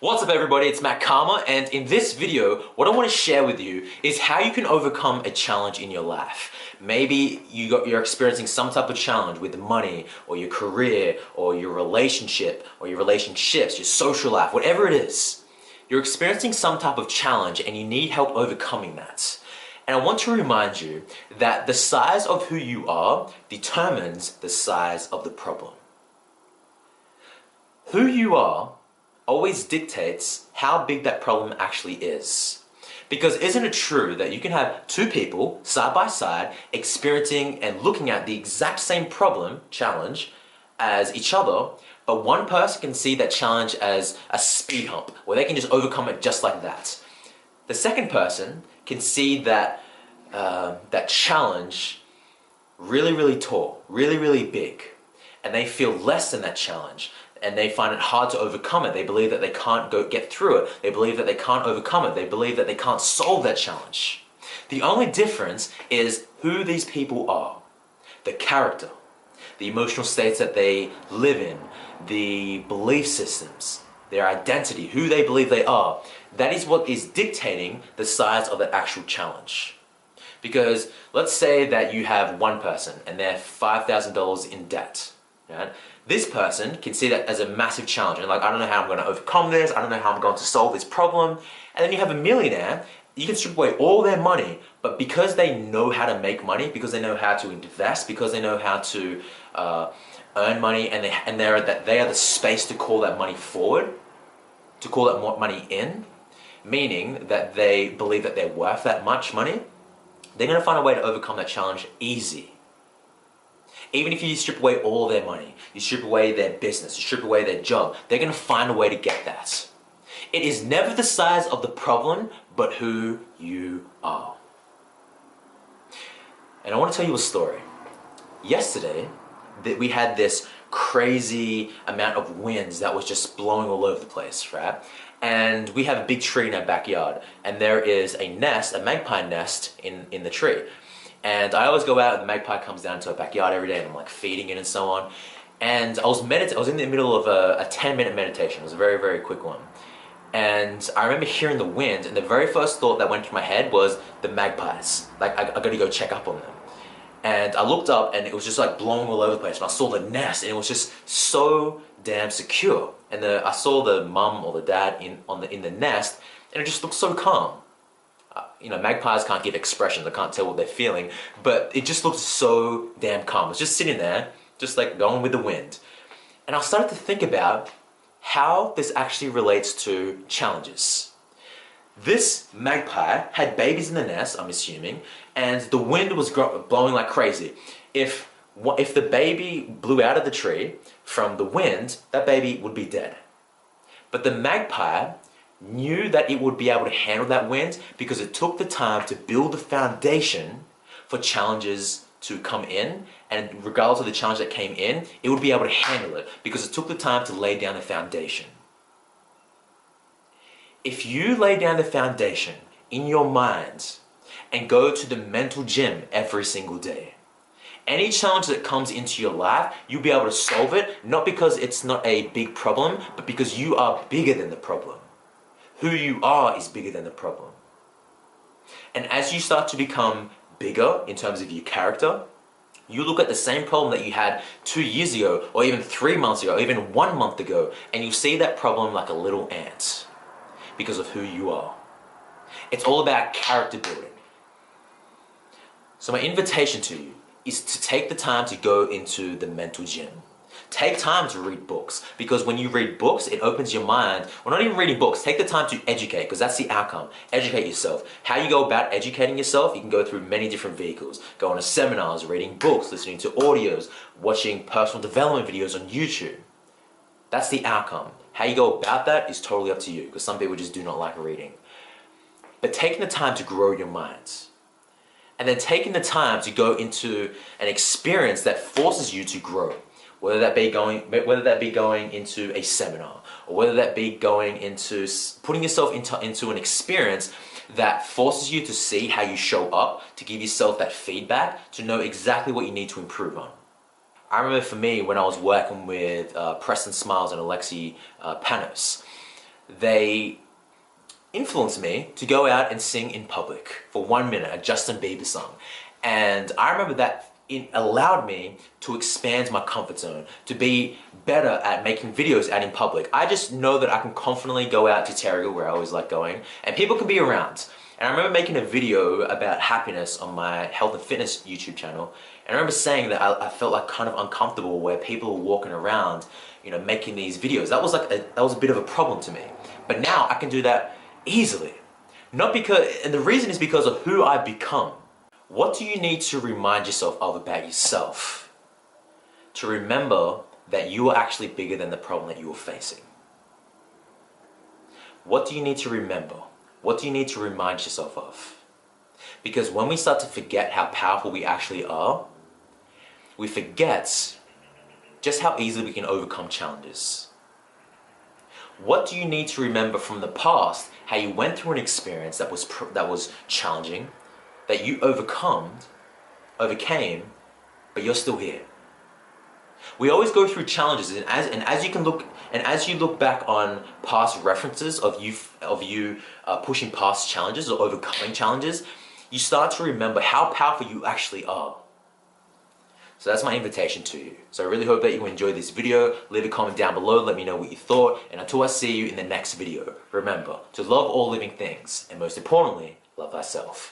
What's up everybody, it's Matt Karma, and in this video, what I want to share with you is how you can overcome a challenge in your life. Maybe you're experiencing some type of challenge with money, or your career, or your relationship, or your relationships, your social life, whatever it is. You're experiencing some type of challenge and you need help overcoming that. And I want to remind you that the size of who you are determines the size of the problem. Who you are always dictates how big that problem actually is. Because isn't it true that you can have two people side by side experiencing and looking at the exact same problem, challenge, as each other, but one person can see that challenge as a speed hump, where they can just overcome it just like that. The second person can see that that challenge really tall, really big, and they feel less than that challenge. And they find it hard to overcome it. They believe that they can't get through it. They believe that they can't overcome it. They believe that they can't solve that challenge. The only difference is who these people are. The character, the emotional states that they live in, the belief systems, their identity, who they believe they are. That is what is dictating the size of the actual challenge. Because let's say that you have one person and they're $5,000 in debt. Right? This person can see that as a massive challenge and like, I don't know how I'm going to overcome this, I don't know how I'm going to solve this problem. And then you have a millionaire, you can strip away all their money, but because they know how to make money, because they know how to invest, because they know how to earn money, and they are the space to call that money forward, to call that money in, meaning that they believe that they're worth that much money, they're going to find a way to overcome that challenge easy. Even if you strip away all their money, you strip away their business, you strip away their job, they're going to find a way to get that. It is never the size of the problem, but who you are. And I want to tell you a story. Yesterday, we had this crazy amount of winds that was just blowing all over the place, right? And we have a big tree in our backyard, and there is a nest, a magpie nest in the tree. And I always go out and the magpie comes down to our backyard every day and I'm like feeding it and so on. And I was in the middle of a 10-minute meditation. It was a very quick one. And I remember hearing the wind, and the very first thought that went through my head was the magpies. Like, I gotta go check up on them. And I looked up and it was just like blowing all over the place. And I saw the nest and it was just so damn secure. And I saw the mum or the dad in the nest, and it just looked so calm. You know, magpies can't give expressions, I can't tell what they're feeling, but it just looked so damn calm. It was just sitting there, just like going with the wind. And I started to think about how this actually relates to challenges. This magpie had babies in the nest, I'm assuming, and the wind was blowing like crazy. If the baby blew out of the tree from the wind, that baby would be dead. But the magpie knew that it would be able to handle that wind because it took the time to build the foundation for challenges to come in, and regardless of the challenge that came in, it would be able to handle it because it took the time to lay down the foundation. If you lay down the foundation in your mind and go to the mental gym every single day, any challenge that comes into your life, you'll be able to solve it, not because it's not a big problem, but because you are bigger than the problem. Who you are is bigger than the problem. And as you start to become bigger in terms of your character, you look at the same problem that you had 2 years ago, or even 3 months ago, or even 1 month ago, and you see that problem like a little ant because of who you are. It's all about character building. So my invitation to you is to take the time to go into the mental gym. Take time to read books, because when you read books, it opens your mind. Well, not even reading books, take the time to educate, because that's the outcome. Educate yourself. How you go about educating yourself, you can go through many different vehicles. Going to seminars, reading books, listening to audios, watching personal development videos on YouTube. That's the outcome. How you go about that is totally up to you, because some people just do not like reading. But taking the time to grow your minds, and then taking the time to go into an experience that forces you to grow. Whether that be going into a seminar, or whether that be going into putting yourself into an experience that forces you to see how you show up, to give yourself that feedback, to know exactly what you need to improve on. I remember for me when I was working with Preston Smiles and Alexi Panos, they influenced me to go out and sing in public for 1 minute, a Justin Bieber song. And I remember that it allowed me to expand my comfort zone, to be better at making videos out in public. I just know that I can confidently go out to Terrigal, where I always like going, and people can be around. And I remember making a video about happiness on my health and fitness YouTube channel, and I remember saying that I felt like kind of uncomfortable where people were walking around, you know, making these videos. That was a bit of a problem to me. But now I can do that easily. And the reason is because of who I've become. What do you need to remind yourself of about yourself? To remember that you are actually bigger than the problem that you are facing. What do you need to remember? What do you need to remind yourself of? Because when we start to forget how powerful we actually are, we forget just how easily we can overcome challenges. What do you need to remember from the past, how you went through an experience that was challenging, that you overcame, but you're still here? We always go through challenges, and as you look back on past references of you pushing past challenges or overcoming challenges, you start to remember how powerful you actually are. So that's my invitation to you. So I really hope that you enjoyed this video. Leave a comment down below, let me know what you thought, and until I see you in the next video, remember to love all living things, and most importantly, love thyself.